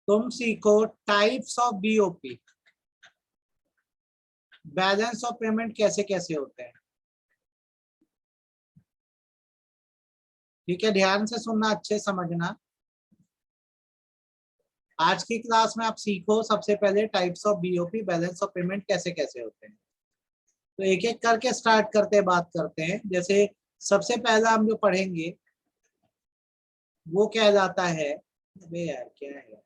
तुम सीखो types of BOP, balance of payment कैसे कैसे होते हैं। ठीक है, ध्यान से सुनना, अच्छे समझना। आज की क्लास में आप सीखो सबसे पहले types of BOP, balance of payment कैसे कैसे होते हैं। तो एक एक करके स्टार्ट करते हैं, बात करते हैं। जैसे सबसे पहला हम जो पढ़ेंगे वो क्या जाता है, अबे यार क्या है,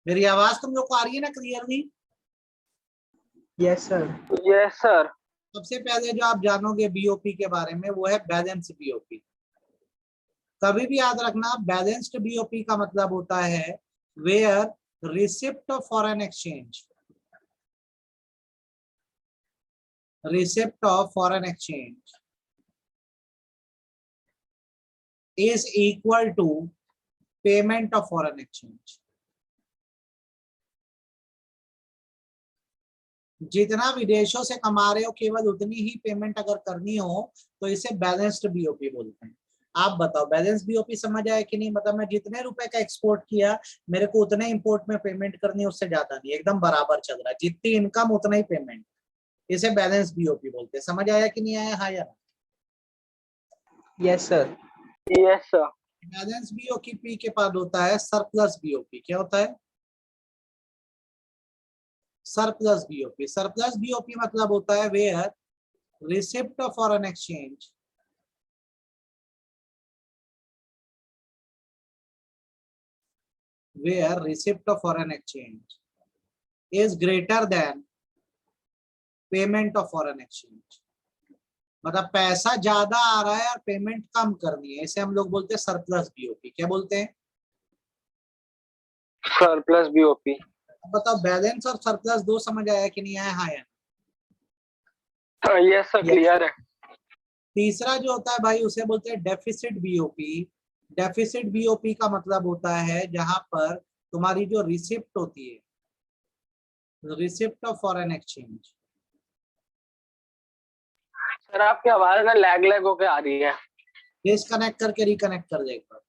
मेरी आवाज तुम लोग को आ रही है ना clearly? Yes sir. Yes sir. सबसे पहले जो आप जानोगे बीओपी के बारे में वो है बैलेंस बीओपी। कभी भी याद रखना, बैलेंस्ड बीओपी का मतलब होता है where receipt of foreign exchange, receipt of foreign exchange is equal to payment of foreign exchange। जितना विदेशों से कमा रहे हो केवल उतनी ही पेमेंट अगर करनी हो तो इसे बैलेंस्ड बीओपी बोलते हैं। आप बताओ बैलेंस बीओपी समझ आया कि नहीं? मतलब मैं जितने रुपए का एक्सपोर्ट किया मेरे को उतने इंपोर्ट में पेमेंट करनी है, उससे ज्यादा नहीं, एकदम बराबर चल रहा है, जितनी इनकम उतना ही पेमेंट, इसे बैलेंस बीओपी बोलते हैं। समझ आया कि नहीं आया? हाँ या yes sir. Yes sir. Balance BOP के बाद होता है सरप्लस बीओपी। क्या होता है? Surplus BOP. सरप्लस बीओपी मतलब होता है where receipt of foreign exchange where receipt of foreign exchange is greater than payment of foreign exchange। मतलब पैसा ज्यादा आ रहा है और पेमेंट कम करनी है, इसे हम लोग बोलते हैं सरप्लस बीओपी। क्या बोलते हैं? Surplus BOP. अब बताओ बैलेंस और सरप्लस दो समझ आया कि नहीं आया? हाँ या? यस सर, क्लियर है। तीसरा जो होता है भाई उसे बोलते हैं डेफिसिट बीओपी। डेफिसिट बीओपी का मतलब होता है जहां पर तुम्हारी जो रिसिप्ट होती है, receipt of foreign exchange. Sir आपकी आवाज ना लैग लैग होके आ रही है। डिस्कनेक्ट करके रिकनेक्ट कर दे एक बार।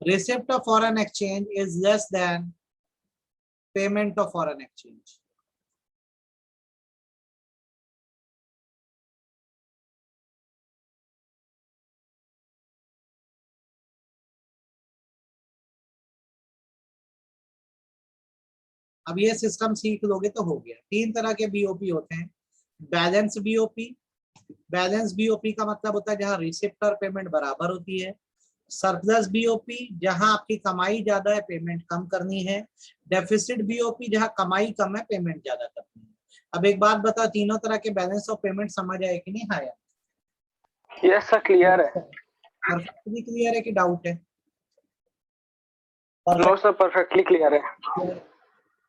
receipt of foreign exchange is less than payment of foreign exchange। अब ये सिस्टम सीख लोगे तो हो गया। तीन तरह के बीओपी होते हैं। बैलेंस बीओपी, बैलेंस बीओपी का मतलब होता है जहां रिसिप्ट और पेमेंट बराबर होती है। सरप्लस बीओपी जहां आपकी कमाई ज्यादा है पेमेंट कम करनी है। डेफिसिट बीओपी जहां कमाई कम है पेमेंट ज्यादा करनी है। अब एक बात बता, तीनों तरह के बैलेंस ऑफ पेमेंट समझ आए कि नहीं? हाँ यार? यस सर, क्लियर है। परफेक्टली क्लियर है कि डाउट है? नो सर, परफेक्टली क्लियर है।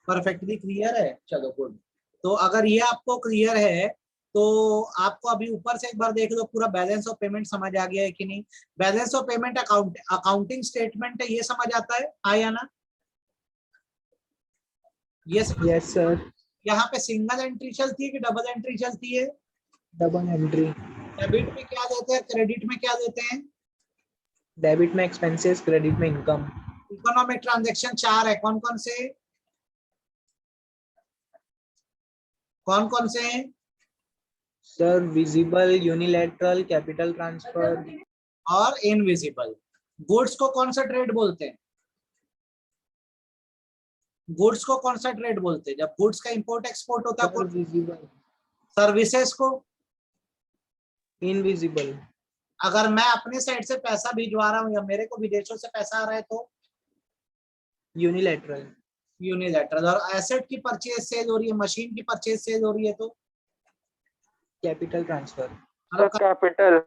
परफेक्टली क्लियर है, चलो गुड। तो अगर ये आपको क्लियर है तो आपको अभी ऊपर से एक बार देख लो पूरा बैलेंस ऑफ पेमेंट समझ आ गया है कि नहीं। Balance of payment accounting statement है, ये समझ आता है? आया ना? Yes sir. यहाँ पे सिंगल एंट्री चलती है कि डबल एंट्री चलती है? Double entry. डेबिट में क्या देते हैं, क्रेडिट में क्या देते हैं? डेबिट में एक्सपेंसेस, क्रेडिट में इनकम। इकोनॉमिक ट्रांजेक्शन चार है, कौन कौन से? कौन कौन से हैं sir? Visible, unilateral, capital transfer और इनविजिबल। गुड्स को कौन सा ट्रेड बोलते हैं? गुड्स को कौन सा ट्रेड बोलते हैं जब गुड्स का इंपोर्ट एक्सपोर्ट होता है? विजिबल। सर्विसेज को? इनविजिबल। अगर मैं अपने साइड से पैसा भिजवा रहा हूँ या मेरे को विदेशों से पैसा आ रहा है तो? यूनिलैटरल। यूनिलैटरल। और एसेट की परचेज सेल हो रही है, मशीन की परचेज सेल हो रही है तो? Capital transfer. Sir capital.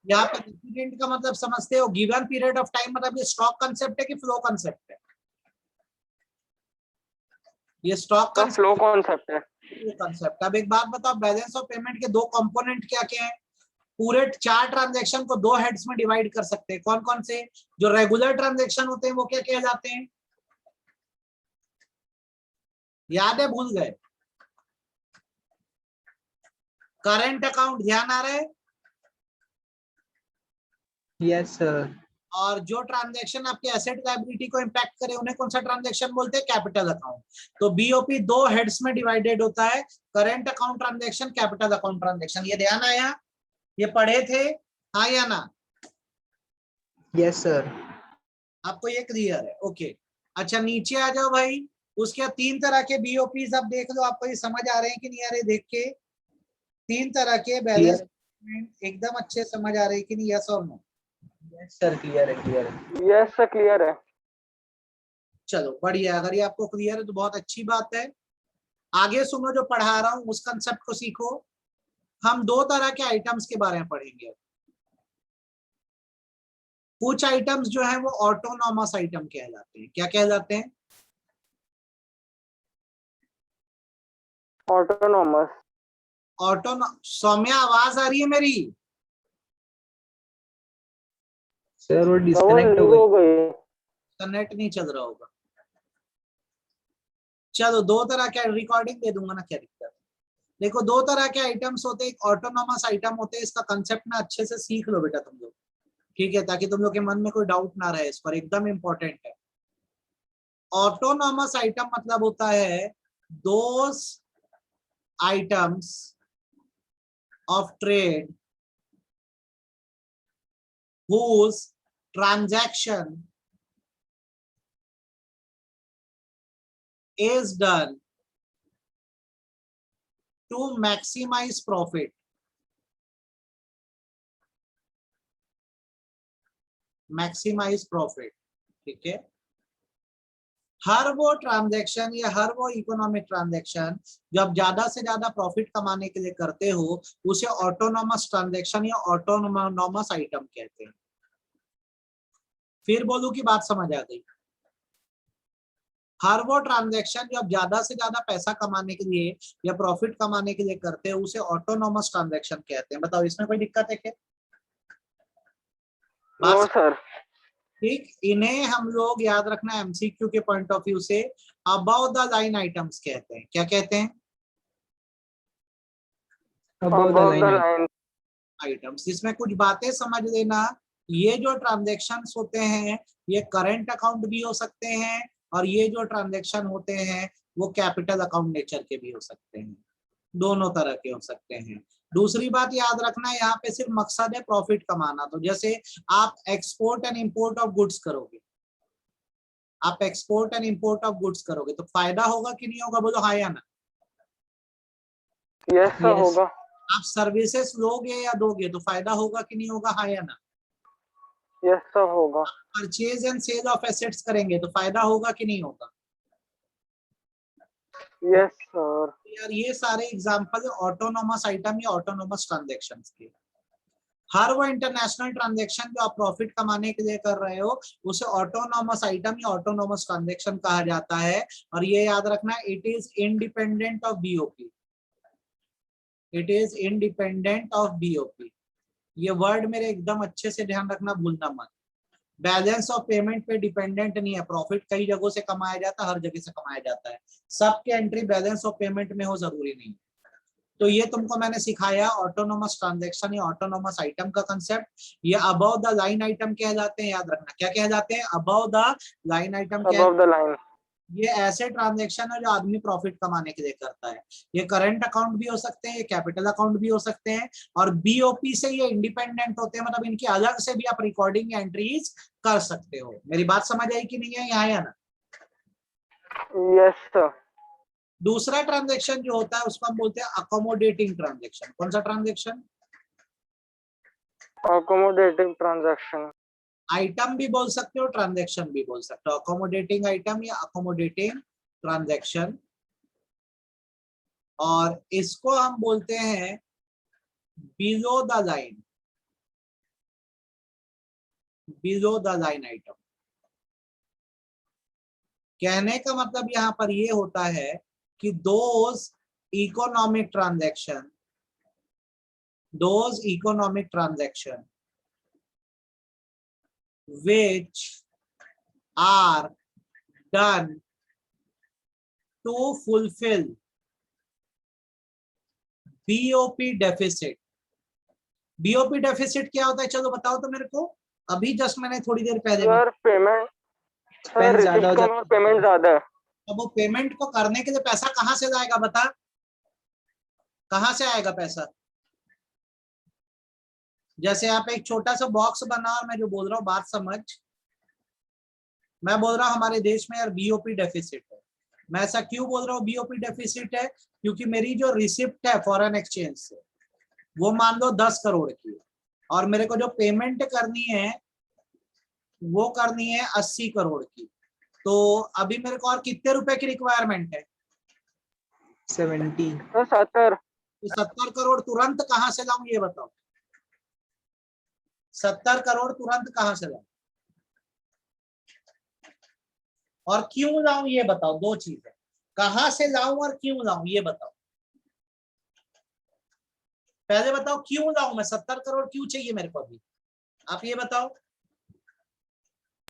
यहाँ पे डिविडेंड का मतलब समझते हो? गिवन पीरियड ऑफ टाइम, मतलब ये स्टॉक कंसेप्ट है कि फ्लो कंसेप्ट है? ये स्टॉक सर फ्लो कॉन्सेप्ट है। कंसेप्ट। अब एक बात बताओ, बैलेंस ऑफ पेमेंट के दो कंपोनेंट क्या क्या है? पूरे चार ट्रांजैक्शन को दो हेड्स में डिवाइड कर सकते हैं। कौन कौन से? जो रेगुलर ट्रांजैक्शन होते हैं वो क्या कहे जाते हैं? याद है, भूल गए? करंट अकाउंट, ध्यान आ रहा है? Yes sir. और जो ट्रांजैक्शन आपके एसेट लायबिलिटी को इम्पैक्ट करे उन्हें कौन सा ट्रांजैक्शन बोलते हैं? Capital account. तो बीओपी दो हेड्स में डिवाइडेड होता है, current account transaction, capital account transaction. ये ध्यान आया? ये पढ़े थे? हाँ या ना? Yes sir. आपको ये क्लियर है? ओके। अच्छा नीचे आ जाओ भाई। उसके बाद तीन तरह के बीओपीज आप देख लो, आपको ये समझ आ रहे हैं कि नहीं आ रहे? देख के तीन तरह के बैलेंस एकदम अच्छे समझ आ रहे हैं कि नहीं? यस और नो? यस सर, क्लियर है, क्लियर है। यस सर क्लियर है। चलो बढ़िया, अगर ये आपको क्लियर है तो बहुत अच्छी बात है। आगे सुनो जो पढ़ा रहा हूं उस कंसेप्ट को सीखो। हम दो तरह के आइटम्स के बारे में पढ़ेंगे। कुछ आइटम्स जो है वो ऑटोनॉमस आइटम कहलाते हैं। क्या कहलाते हैं? ऑटोनॉमस। सौम्या आवाज आ रही है मेरी? सर वो वो डिस्कनेक्ट हो हो गई। गई। नेट नहीं चल रहा होगा। चलो दो तरह के रिकॉर्डिंग दे दूंगा ना, क्या दिक्कत? देखो दो तरह के आइटम्स होते हैं, एक ऑटोनॉमस आइटम होते हैं। इसका कंसेप्ट ना अच्छे से सीख लो बेटा तुम लोग, ठीक है, ताकि तुम लोग के मन में कोई डाउट ना रहे इस पर, एकदम इंपॉर्टेंट है। ऑटोनॉमस आइटम मतलब होता है those items of trade whose transaction is done to maximize profit। Maximise profit, ठीक है। हर वो ट्रांजैक्शन या हर वो इकोनॉमिक ट्रांजैक्शन जो आप ज्यादा से ज्यादा प्रॉफिट कमाने के लिए करते हो उसे ऑटोनॉमस ट्रांजैक्शन या ऑटोनॉमस आइटम कहते हैं। फिर बोलूं कि बात समझ आ गई? हर वो ट्रांजैक्शन जो आप ज्यादा से ज्यादा पैसा कमाने के लिए या प्रॉफिट कमाने के लिए करते हैं उसे ऑटोनॉमस ट्रांजैक्शन कहते हैं। बताओ इसमें कोई दिक्कत है क्या? No sir. ठीक, इन्हें हम लोग याद रखना एमसीक्यू के पॉइंट ऑफ व्यू से अबव द लाइन आइटम्स कहते हैं। क्या कहते हैं? Above the line items. इसमें कुछ बातें समझ लेना। ये जो ट्रांजैक्शंस होते हैं ये करंट अकाउंट भी हो सकते हैं और ये जो ट्रांजैक्शन होते हैं वो कैपिटल अकाउंट नेचर के भी हो सकते हैं, दोनों तरह के हो सकते हैं। दूसरी बात याद रखना, यहाँ पे सिर्फ मकसद है प्रॉफिट कमाना। तो जैसे आप export and import of goods करोगे, आप export and import of goods करोगे तो फायदा होगा कि नहीं होगा? बोलो हाँ या ना। यस सर होगा। आप सर्विसेज लोगे या दोगे तो फायदा होगा कि नहीं होगा? हाँ या ना। यस सर होगा। Purchase and sale of assets करेंगे तो फायदा होगा कि नहीं होगा? Yes sir. यार ये सारे एग्जांपल ऑटोनॉमस आइटम या ऑटोनॉमस ट्रांजैक्शंस के। हर वो इंटरनेशनल ट्रांजैक्शन जो आप प्रॉफिट कमाने के लिए कर रहे हो उसे ऑटोनॉमस आइटम या ऑटोनॉमस ट्रांजैक्शन कहा जाता है। और ये याद रखना, it is independent of BOP. It is independent of BOP. ये वर्ड मेरे एकदम अच्छे से ध्यान रखना, भूलना मत। बैलेंस ऑफ पेमेंट पे डिपेंडेंट नहीं है। प्रॉफिट कई जगहों से कमाया जाता है, हर जगह से कमाया जाता है। सबके एंट्री बैलेंस ऑफ पेमेंट में हो जरूरी नहीं। तो ये तुमको मैंने सिखाया ऑटोनोमस ट्रांजैक्शन या ऑटोनोमस आइटम का कंसेप्ट। ये अबव द लाइन आइटम कहलाते हैं, याद रखना। क्या कहलाते हैं? Above the line item. Above the line. ये ऐसे ट्रांजैक्शन है जो आदमी प्रॉफिट कमाने के लिए करता है। ये करंट अकाउंट भी हो सकते हैं, ये कैपिटल अकाउंट भी हो सकते हैं और बीओपी से ये इंडिपेंडेंट होते हैं, मतलब इनकी अलग से भी आप रिकॉर्डिंग या एंट्रीज कर सकते हो। मेरी बात समझ आई कि नहीं है यहाँ या ना? Yes sir. दूसरा ट्रांजैक्शन जो होता है उसको हम बोलते हैं अकोमोडेटिंग ट्रांजैक्शन। कौन सा ट्रांजैक्शन? Accommodating transaction. आइटम भी बोल सकते हो, ट्रांजैक्शन भी बोल सकते हो। अकोमोडेटिंग आइटम या अकोमोडेटिंग ट्रांजैक्शन। और इसको हम बोलते हैं below the line, below the line item. कहने का मतलब यहाँ पर ये होता है कि those economic transaction, those economic transaction which are done to fulfill BOP deficit। BOP deficit क्या होता है? चलो बताओ तो मेरे को। अभी जस्ट मैंने थोड़ी देर पहले सर पेमेंट, सर Expense ज्यादा हो रिसिप्ट कम जाता और है। पेमेंट ज्यादा है। अब वो पेमेंट को करने के लिए पैसा कहाँ से जाएगा बता, कहाँ से आएगा पैसा? जैसे आप एक छोटा सा बॉक्स बना और मैं जो बोल रहा हूँ बात समझ, मैं बोल रहा हूँ हमारे देश में यार बीओपी डेफिसिट है। मैं ऐसा क्यों बोल रहा हूँ बीओपी डेफिसिट है? क्योंकि मेरी जो रिसिप्ट है फॉरेन एक्सचेंज से वो मान लो 10 करोड़ की है और मेरे को जो पेमेंट करनी है वो करनी है 80 करोड़ की। तो अभी मेरे को और कितने रुपए की रिक्वायरमेंट है? 70। सर 70। तो 70 करोड़ तुरंत कहाँ से लाऊं ये बताओ, 70 करोड़ तुरंत कहाँ से लाऊं और क्यों लाऊं ये बताओ। दो चीजें, कहां से लाऊं और क्यों लाऊं ये बताओ। पहले बताओ क्यों लाऊं, मैं 70 करोड़ क्यों चाहिए मेरे को अभी, आप ये बताओ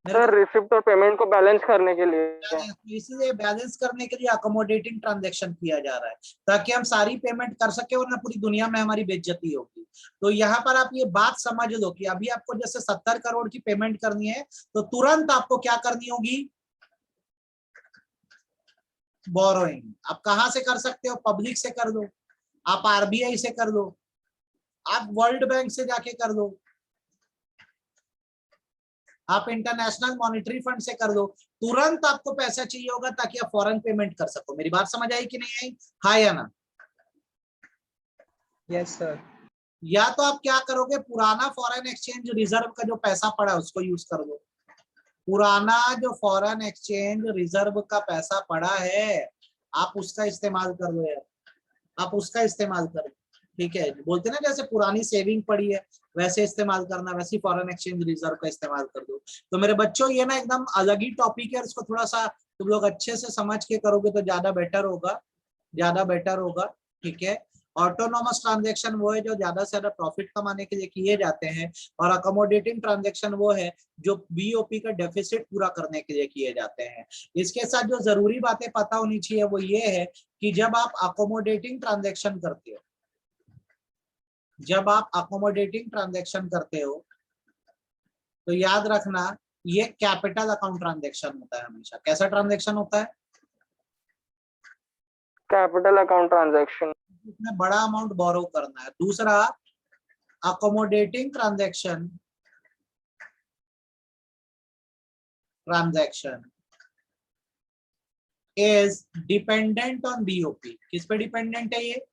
मेरे सर को। रिसिप्ट और पेमेंट को बैलेंस करने के लिए। इसलिए बैलेंस करने के लिए अकोमोडेटिंग ट्रांजैक्शन किया जा रहा है ताकि हम सारी पेमेंट कर सके वरना पूरी दुनिया में हमारी बेइज्जती होगी। तो यहाँ पर आप ये बात समझ लो कि अभी आपको जैसे 70 करोड़ की पेमेंट करनी है तो तुरंत आपको क्या करनी होगी, बोरोइंग। आप कहां से कर सकते हो, पब्लिक से कर दो, आप आरबीआई से कर दो, आप वर्ल्ड बैंक से जाके कर दो, आप इंटरनेशनल मॉनिटरी फंड से कर दो। तुरंत आपको पैसा चाहिए होगा ताकि आप फॉरेन पेमेंट कर सको। मेरी बात समझ आई कि नहीं आई, हाँ या ना? Yes sir. या तो आप क्या करोगे, पुराना फॉरेन एक्सचेंज रिजर्व का जो पैसा पड़ा है उसको यूज कर दो। पुराना जो फॉरेन एक्सचेंज रिजर्व का पैसा पड़ा है आप उसका इस्तेमाल कर लो यार, आप उसका इस्तेमाल करो। ठीक है, बोलते ना जैसे पुरानी सेविंग पड़ी है वैसे इस्तेमाल करना, वैसे फॉरेन एक्सचेंज रिजर्व का इस्तेमाल कर दो। तो मेरे बच्चों ये ना एकदम अलग ही टॉपिक है, इसको थोड़ा सा तुम लोग अच्छे से समझ के करोगे तो ज्यादा बेटर होगा, ज्यादा बेटर होगा। ठीक है, ऑटोनॉमस ट्रांजैक्शन वो है जो ज्यादा से ज्यादा प्रॉफिट कमाने के लिए किए जाते हैं और अकोमोडेटिंग ट्रांजैक्शन वो है जो बीओपी का डेफिसिट पूरा करने के लिए किए जाते हैं। इसके साथ जो जरूरी बातें पता होनी चाहिए वो ये है कि जब आप अकोमोडेटिंग ट्रांजैक्शन करते हो, जब आप अकोमोडेटिंग ट्रांजैक्शन करते हो तो याद रखना ये कैपिटल अकाउंट ट्रांजैक्शन होता है हमेशा। कैसा ट्रांजैक्शन होता है? Capital account transaction. इसमें बड़ा अमाउंट बोरो करना है। दूसरा, accommodating transaction is dependent on BOP. किस पे डिपेंडेंट है ये?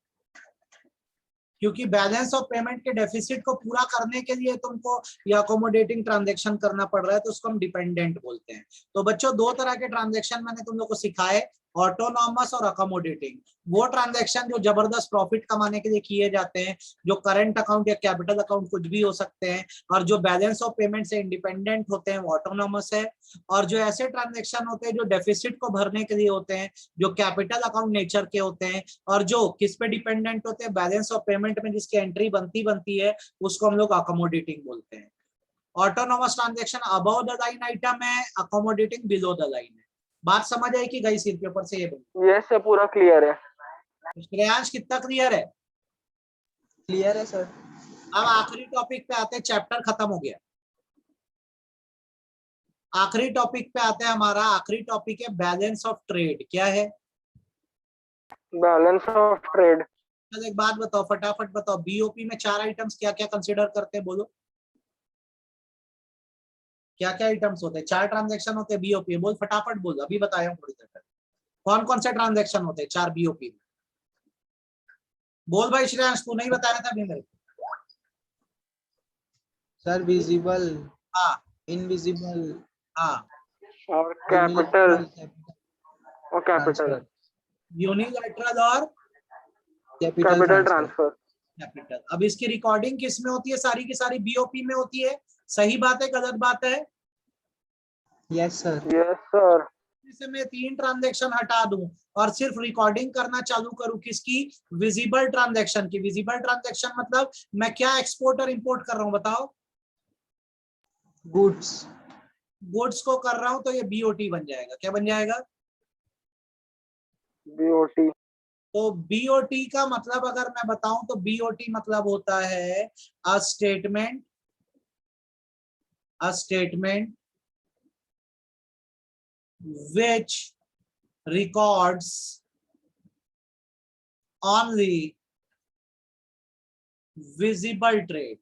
क्योंकि बैलेंस ऑफ पेमेंट के डेफिसिट को पूरा करने के लिए तुमको ये अकोमोडेटिंग ट्रांजैक्शन करना पड़ रहा है तो उसको हम डिपेंडेंट बोलते हैं। तो बच्चों दो तरह के ट्रांजैक्शन मैंने तुम लोग को सिखाए, ऑटोनॉमस और अकोमोडेटिंग। वो ट्रांजैक्शन जो जबरदस्त प्रॉफिट कमाने के लिए किए जाते हैं, जो करंट अकाउंट या कैपिटल अकाउंट कुछ भी हो सकते हैं, और जो बैलेंस ऑफ पेमेंट से इंडिपेंडेंट होते हैं वो ऑटोनॉमस है। और जो ऐसे ट्रांजैक्शन होते हैं जो डेफिसिट को भरने के लिए होते हैं, जो कैपिटल अकाउंट नेचर के होते हैं और जो किस पे डिपेंडेंट होते हैं, बैलेंस ऑफ पेमेंट में जिसकी एंट्री बनती है उसको हम लोग अकोमोडेटिंग बोलते हैं। Autonomous transaction above the line item है, अकोमोडेटिंग बिलो द लाइन है। बात समझ आई कि गई सिर के ऊपर से? ये बोल यस सर पूरा क्लियर है। श्रेयांश कितना क्लियर है? क्लियर है सर। अब आखिरी टॉपिक पे आते हैं, चैप्टर खत्म हो गया। आखिरी टॉपिक पे आते हैं, हमारा आखिरी टॉपिक है बैलेंस ऑफ ट्रेड। क्या है? Balance of trade. चल एक बात बताओ, फटाफट बताओ, बीओपी में 4 आइटम्स क्या क्या कंसिडर करते हैं, बोलो क्या क्या आइटम्स होते हैं? 4 ट्रांजैक्शन होते हैं बीओपी में, बोल फटाफट बोल, अभी बताया हूँ थोड़ी देर पहले। कौन कौन से ट्रांजैक्शन होते हैं 4 बीओपी में? बोल भाई श्रेयांश, तू नहीं बताया था अभी मेरे को। सर विजिबल, हाँ इनविजिबल हाँ, और कैपिटल और कैपिटल। यूनिलैटरल और कैपिटल ट्रांसफर। कैपिटल। अब इसकी रिकॉर्डिंग किस में होती है? सारी की सारी बीओपी में होती है। सही बात है गलत बात है? Yes sir. Yes sir. से मैं 3 ट्रांजैक्शन हटा दूं और सिर्फ रिकॉर्डिंग करना चालू करूं किसकी? विजिबल ट्रांजैक्शन की। विजिबल ट्रांजैक्शन मतलब मैं क्या एक्सपोर्ट और इंपोर्ट कर रहा हूं बताओ? गुड्स। गुड्स को कर रहा हूं तो ये बीओटी बन जाएगा। क्या बन जाएगा? बीओटी। तो बीओटी का मतलब अगर मैं बताऊं तो बीओटी मतलब होता है अ a statement which records only visible trade।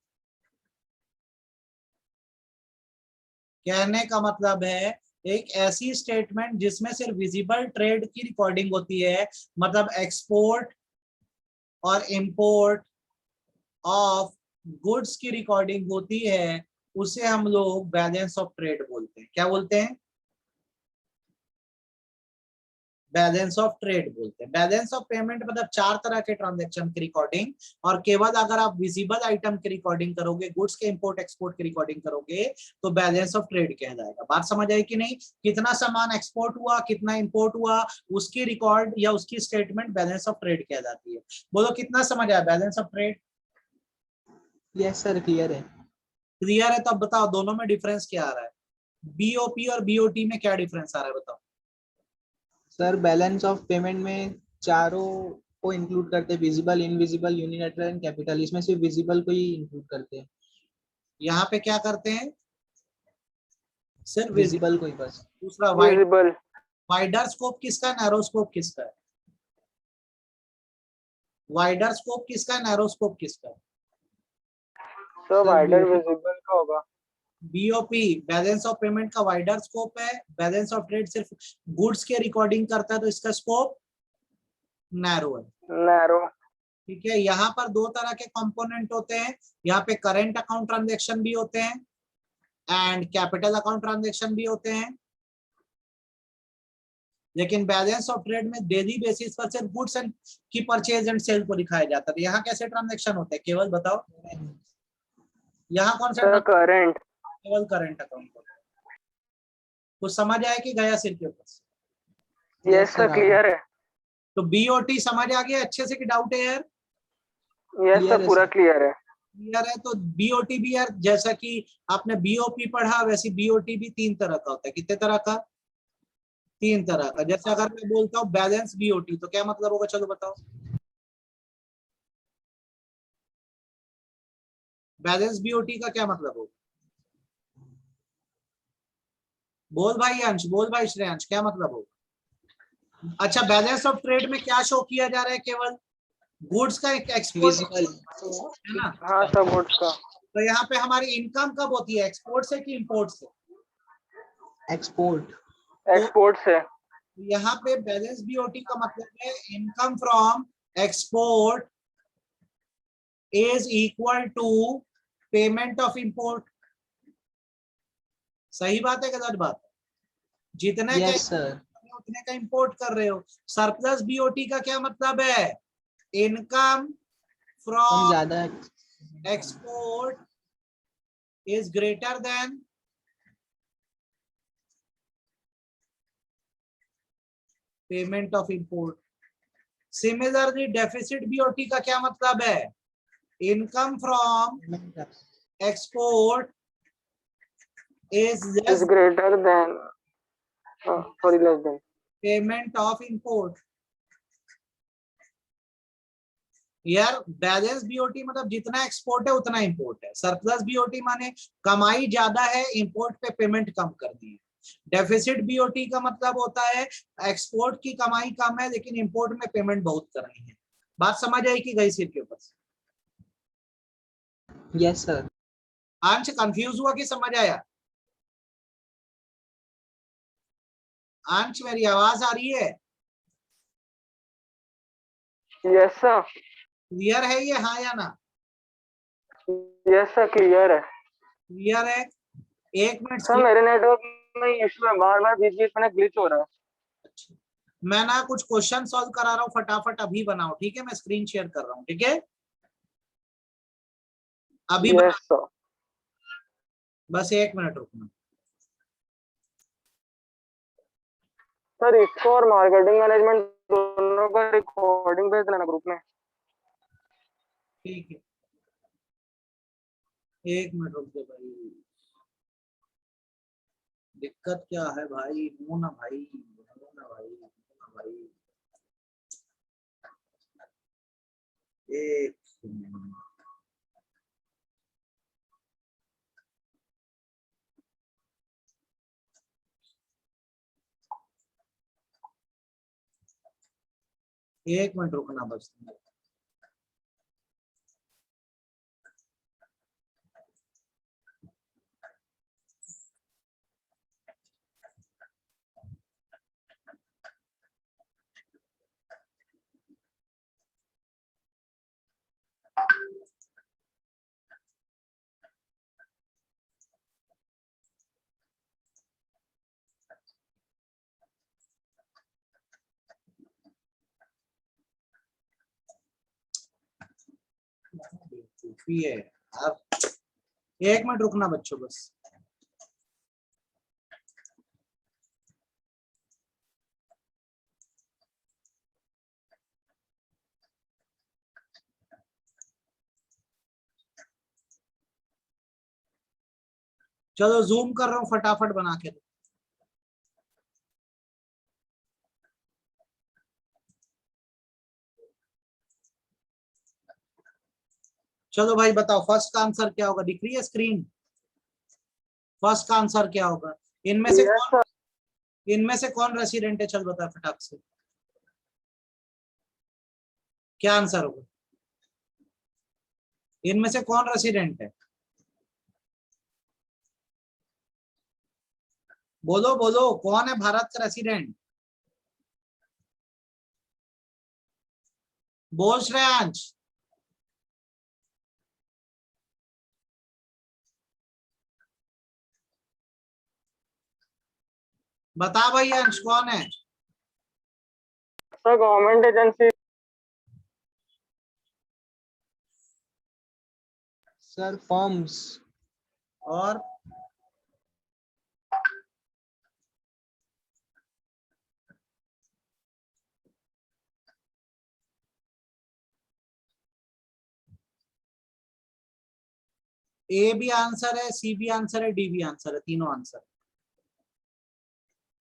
कहने का मतलब है एक ऐसी स्टेटमेंट जिसमें सिर्फ विजिबल ट्रेड की रिकॉर्डिंग होती है, मतलब एक्सपोर्ट और इंपोर्ट ऑफ गुड्स की रिकॉर्डिंग होती है, उसे हम लोग बैलेंस ऑफ ट्रेड बोलते हैं। क्या बोलते हैं? बैलेंस ऑफ ट्रेड बोलते हैं। बैलेंस ऑफ पेमेंट मतलब 4 तरह के ट्रांजैक्शन की रिकॉर्डिंग, और केवल अगर आप विजिबल आइटम की रिकॉर्डिंग करोगे, गुड्स के इंपोर्ट एक्सपोर्ट की रिकॉर्डिंग करोगे, तो बैलेंस ऑफ ट्रेड कहा जाएगा। बात समझ आई कि नहीं? कितना सामान एक्सपोर्ट हुआ, कितना इंपोर्ट हुआ, उसकी रिकॉर्ड या उसकी स्टेटमेंट बैलेंस ऑफ ट्रेड कहा जाती है। बोलो कितना समझ आया balance of trade? Yes sir, clear है। क्लियर है? तो अब बताओ दोनों में डिफरेंस क्या आ रहा है? बीओपी और बीओटी में क्या डिफरेंस आ रहा है बताओ? सर बैलेंस ऑफ पेमेंट में चारों को इंक्लूड करते हैं, visible, invisible, unilateral and capital. इसमें सिर्फ विजिबल को ही इंक्लूड करते हैं, यहाँ पे क्या करते हैं? सिर्फ विजिबल को ही बस। दूसरा वाइड, विजिबल। वाइडर स्कोप किसका है, नैरो स्कोप किसका है? वाइडर स्कोप किसका है, नैरो स्कोप किसका है? सर वाइडर BOP विजिबल का होगा। बीओपी बैलेंस ऑफ पेमेंट का वाइडर स्कोप है, बैलेंस ऑफ ट्रेड सिर्फ गुड्स के रिकॉर्डिंग करता है, तो इसका स्कोप नैरो है। नैरो। ठीक है, यहाँ पर 2 तरह के कंपोनेंट होते हैं। यहाँ पे करेंट अकाउंट ट्रांजेक्शन भी होते हैं एंड कैपिटल अकाउंट ट्रांजेक्शन भी होते हैं, लेकिन बैलेंस ऑफ ट्रेड में डेली बेसिस पर सिर्फ गुड्स एंड की परचेज एंड सेल को दिखाया जाता है। यहाँ कैसे ट्रांजेक्शन होते हैं केवल बताओ? यहाँ कौन सा? Sir current. केवल करंट अकाउंट होता है। कुछ समझ आया कि गया सिर के ऊपर? यस सर, क्लियर है। तो बीओटी समझ आ गया अच्छे से कि डाउट है यार? यस सर, पूरा क्लियर है। क्लियर है? तो बीओटी भी यार, जैसा कि आपने बीओपी पढ़ा वैसे बीओटी भी 3 तरह का होता है। कितने तरह का? 3 तरह का। जैसे अगर मैं बोलता हूँ बैलेंस बीओटी, तो क्या मतलब होगा चलो बताओ? बैलेंस बीओटी का क्या मतलब होगा? बोल भाई अंश, बोल भाई श्रेयांश, क्या मतलब होगा? अच्छा, बैलेंस ऑफ ट्रेड में क्या शो किया जा रहा है? केवल गुड्स का एक्सपोर्ट विजिबल। है ना? हाँ सर, गुड्स का। तो यहाँ पे हमारी इनकम कब होती है, एक्सपोर्ट से कि इंपोर्ट से? एक्सपोर्ट। तो एक्सपोर्ट से। यहाँ पे बैलेंस बीओटी का मतलब है income from export is equal to payment of import. सही बात है गलत बात है? जितने का यस सर। उतने का इंपोर्ट कर रहे हो। सरप्लस बीओटी का क्या मतलब है? इनकम कम फ्रॉम ज्यादा। Export is greater than payment of import. Similarly deficit BOT का क्या मतलब है? Income from export is is less greater than, sorry, less than payment of import। यार बैलेंस बीओटी मतलब जितना एक्सपोर्ट है उतना इंपोर्ट है। सरप्लस बीओटी माने कमाई ज्यादा है, इंपोर्ट पे पेमेंट कम करनी है। डेफिसिट बीओटी का मतलब होता है एक्सपोर्ट की कमाई कम है लेकिन इंपोर्ट में पेमेंट बहुत करनी है। बात समझ आई कि गई सिर के ऊपर? Yes sir. अंश कंफ्यूज हुआ कि समझ आया? अंश मेरी आवाज आ रही है? Yes sir. क्लियर है ये, हाँ या ना? यस सर, क्लियर है। क्लियर है? 1 मिनट सर मेरे नेटवर्क में इशू है, बार बार बीच बीच में ग्लिच हो रहा है। मैं ना कुछ क्वेश्चन सॉल्व करा रहा हूँ, फटाफट अभी बनाओ, ठीक है? मैं स्क्रीन शेयर कर रहा हूँ, ठीक है? अभी बना, यस सर। बस 1 मिनट रुकना। सर इसको और मार्केटिंग मैनेजमेंट दोनों का रिकॉर्डिंग भेज देना ग्रुप में। ठीक है, 1 मिनट रुक दो भाई। दिक्कत क्या है भाई? हो ना भाई, हो ना भाई, हो ना भाई। 1 मिनट। एक मिनट रुकना बस। बेवकूफी है यार, एक मिनट रुकना बच्चों बस। चलो जूम कर रहा हूँ, फटाफट बना के दो। चलो भाई बताओ फर्स्ट का आंसर क्या होगा, दिख रही है स्क्रीन? फर्स्ट का आंसर क्या होगा? इनमें से Yes, कौन, इनमें से कौन रेसिडेंट है? चल बता फटाक से, क्या आंसर होगा? इनमें से कौन रेसिडेंट है? बोलो बोलो, कौन है भारत का रेसिडेंट? बोल श्रेयांश। बता भाई अंश, कौन है? sir, government agency. Sir forms. और ए भी आंसर है, सी भी आंसर है, डी भी आंसर है, तीनों आंसर।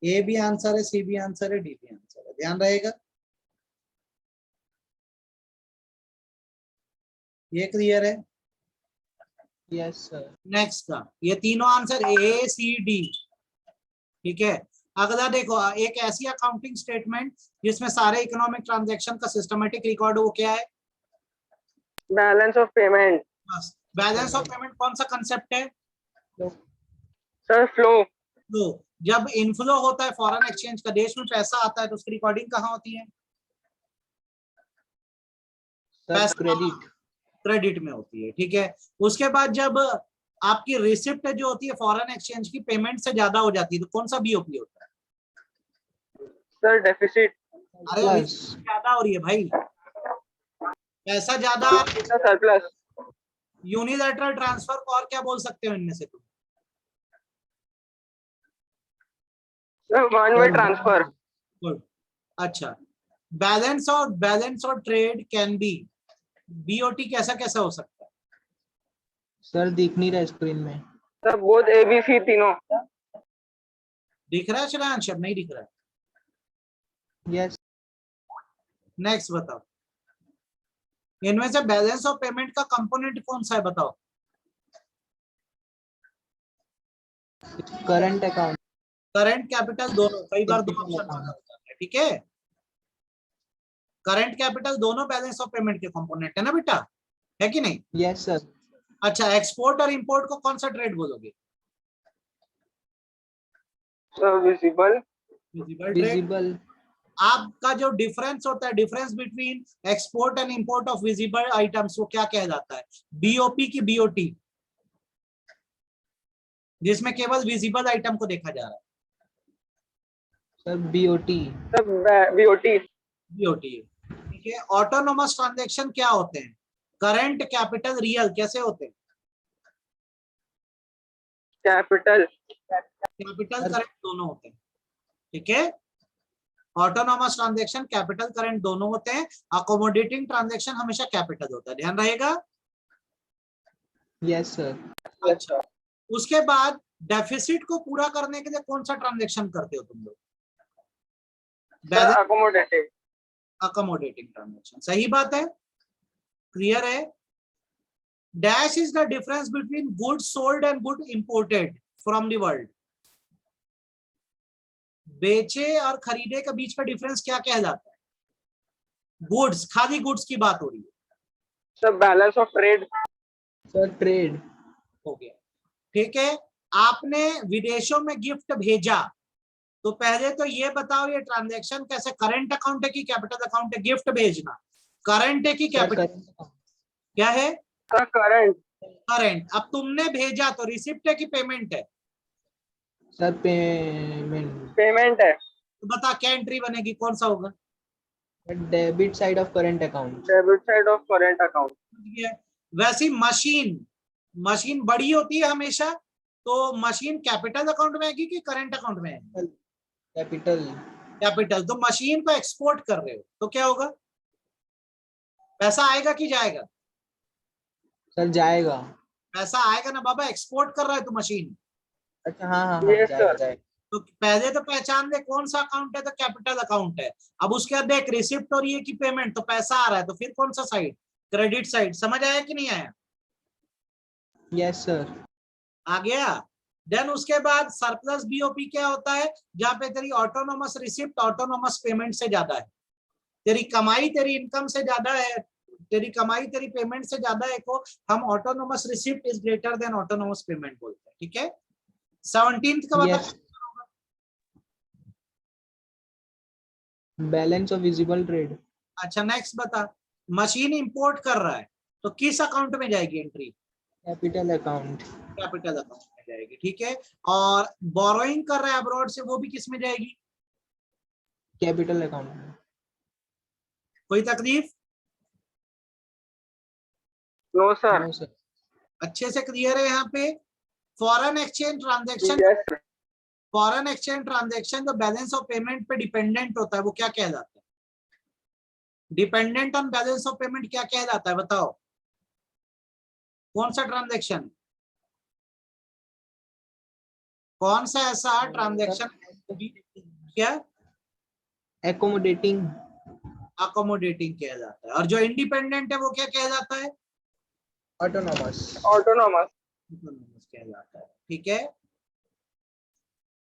ए भी आंसर है, सी भी आंसर है, डी भी आंसर है, ध्यान रहेगा। ये क्लियर है? Yes sir. नेक्स्ट का ये तीनों आंसर ए सी डी, ठीक है। अगला देखो, एक ऐसी अकाउंटिंग स्टेटमेंट जिसमें सारे इकोनॉमिक ट्रांजैक्शन का सिस्टमेटिक रिकॉर्ड हो, क्या है? Balance of payment. बस, बैलेंस ऑफ पेमेंट कौन सा कंसेप्ट है? Sir, flow. तो जब इनफ्लो होता है फॉरेन एक्सचेंज का, देश में पैसा आता है, तो उसकी रिकॉर्डिंग कहाँ होती है? Sir credit. क्रेडिट में होती है, ठीक है। उसके बाद जब आपकी रिसिप्ट जो होती है फॉरेन एक्सचेंज की, पेमेंट से ज्यादा हो जाती है, तो कौन सा बीओपी होता है? Sir, deficit. अरे प्लस। ज्यादा हो रही है भाई, पैसा ज्यादा। Sir, surplus. यूनिलैटरल ट्रांसफर को और क्या बोल सकते हो इनमें से तुम? Sir, one-way transfer. गुड, अच्छा। बैलेंस और ट्रेड कैन बी बीओटी, कैसा कैसा हो सकता है? सर दिख नहीं रहा स्क्रीन में। Sir, both ABC तीनों. दिख रहा है श्रेयांश? अब नहीं दिख रहा है। यस। नेक्स्ट बताओ, इनमें से बैलेंस ऑफ पेमेंट का कंपोनेंट कौन सा है, बताओ? Current account. करंट कैपिटल दोनों, कई बार दो ऑप्शन में होता है, ठीक है। करंट कैपिटल दोनों बैलेंस ऑफ पेमेंट के कंपोनेंट है ना बेटा, है कि नहीं? Yes sir. अच्छा, एक्सपोर्ट और इंपोर्ट को कौन सा ट्रेड बोलोगे? Sir, visible. Visible trade. Visible. आपका जो डिफरेंस होता है, difference between export and import of visible items, वो क्या कहलाता है? बीओपी की बीओटी, जिसमें केवल विजिबल आइटम को देखा जा रहा है। Sir BOT. Sir, BOT. BOT, ठीक है। ऑटोनोमस ट्रांजैक्शन क्या होते हैं? करंट, कैपिटल, रियल, कैसे होते हैं? Capital. कैपिटल करंट दोनों होते हैं, ठीक है। ऑटोनोमस ट्रांजैक्शन कैपिटल करंट दोनों होते हैं। अकोमोडेटिंग ट्रांजैक्शन हमेशा कैपिटल होता है, ध्यान रहेगा। Yes sir. अच्छा, उसके बाद डेफिसिट को पूरा करने के लिए कौन सा ट्रांजैक्शन करते हो तुम लोग? Sir, accommodative. अकोमोडेटिंग ट्रांजैक्शन, सही बात है, क्लियर है। Dash is the difference between good sold and good imported from the world. बेचे और खरीदे के बीच का डिफरेंस क्या कहलाता है? गुड्स, खादी गुड्स की बात हो रही है। Sir balance of trade. Sir trade. हो गया, ठीक है। आपने विदेशों में गिफ्ट भेजा, तो पहले तो ये बताओ ये ट्रांजैक्शन कैसे, करंट अकाउंट है कि कैपिटल अकाउंट है? गिफ्ट भेजना करंट है कि कैपिटल? क्या है? Sir current. करंट। अब तुमने भेजा तो रिसिप्ट है कि पेमेंट है? Sir payment. पेमेंट है। तो बता क्या एंट्री बनेगी, कौन सा होगा? Debit side of current account. Debit side of current account. वैसी मशीन, मशीन बड़ी होती है हमेशा, तो मशीन कैपिटल अकाउंट में आएगी कि करंट अकाउंट में आएगी? कैपिटल। कैपिटल। तो मशीन को एक्सपोर्ट कर रहे हो तो क्या होगा? पैसा आएगा कि जाएगा? सर जाएगा। पैसा आएगा ना बाबा, एक्सपोर्ट कर रहा है तो मशीन। अच्छा हाँ हाँ हाँ, यस जाएगा सर। जाएगा। तो पहले तो पहचान दे कौन सा अकाउंट है, तो कैपिटल अकाउंट है। अब उसके बाद देख रिसिप्ट और ये की पेमेंट, तो पैसा आ रहा है, तो फिर कौन सा साइड? Credit side. समझ आया कि नहीं आया? Yes sir. आ गया। देन उसके बाद सरप्लस बीओपी क्या होता है? जहां पे तेरी ऑटोनोमस रिसिप्ट ऑटोनोमस पेमेंट से ज्यादा है, तेरी कमाई तेरी इनकम से ज्यादा है, तेरी कमाई तेरी पेमेंट से ज्यादा है, को हम autonomous receipt is greater than autonomous payment बोलते हैं। ठीक है। 17th का बता। Yes. Balance of visible trade. अच्छा नेक्स्ट बता। मशीन इंपोर्ट कर रहा है तो किस अकाउंट में जाएगी entry? Capital account. Capital account में जाएगी। ठीक है। और बोरोइंग कर रहा है अब्रॉड से, वो भी किस में जाएगी? कैपिटल अकाउंट में। कोई तकलीफ? No sir. No sir. अच्छे से क्लियर है यहाँ पे। Foreign exchange transaction, yes sir. Foreign exchange transaction जो बैलेंस ऑफ पेमेंट पे डिपेंडेंट होता है वो क्या कहलाता है? Dependent on balance of payment क्या कहलाता है बताओ? कौन सा ट्रांजेक्शन, कौन सा ऐसा ट्रांजेक्शन? क्या? एकोमोडेटिंग। अकोमोडेटिंग कहलाता है। और जो इंडिपेंडेंट है वो क्या कहलाता है? ऑटोनॉमस। ऑटोनोमस। कहलाता है। ठीक है।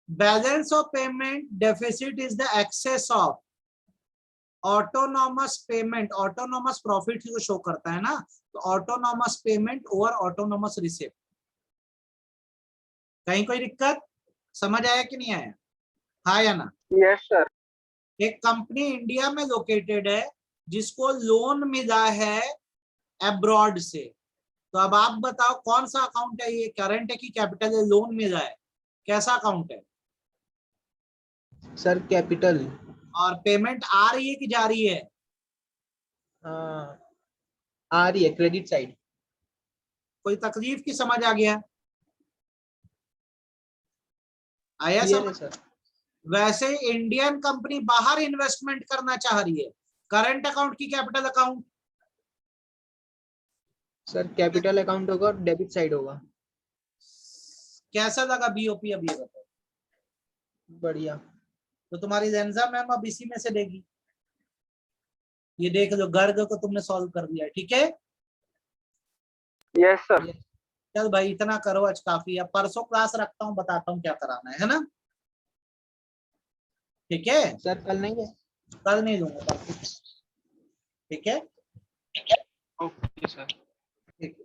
Balance of payment deficit is the excess of autonomous payment, autonomous profit को शो करता है ना, तो autonomous payment over autonomous receipt. कहीं कोई दिक्कत? समझ आया कि नहीं आया? हाँ या ना? Yes sir. एक कंपनी इंडिया में लोकेटेड है जिसको लोन मिला है अब्रॉड से, तो अब आप बताओ कौन सा अकाउंट है ये, करंट है कि कैपिटल है? लोन मिला है, कैसा अकाउंट है? Sir capital. और पेमेंट आ रही है कि जा रही है? आ रही है, क्रेडिट साइड। कोई तकलीफ की समझ आ गया? आया क्लियर है समझ? सर। वैसे इंडियन कंपनी बाहर इन्वेस्टमेंट करना चाह रही है, करंट अकाउंट की capital account? Sir capital account होगा और डेबिट साइड होगा। कैसा लगा बीओपी अब ये बताओ? बढ़िया। तो तुम्हारी जेंजा मैम अब इसी में से देगी। ये देख लो, गर्ग को तुमने सॉल्व कर दिया। ठीक है। Yes sir. चल भाई इतना करो आज काफी, अब परसों क्लास रखता हूँ, बताता हूँ क्या कराना है ना? ठीक है। सर कल नहीं है? कल नहीं दूंगा। ठीक है। Okay sir. ठीक है।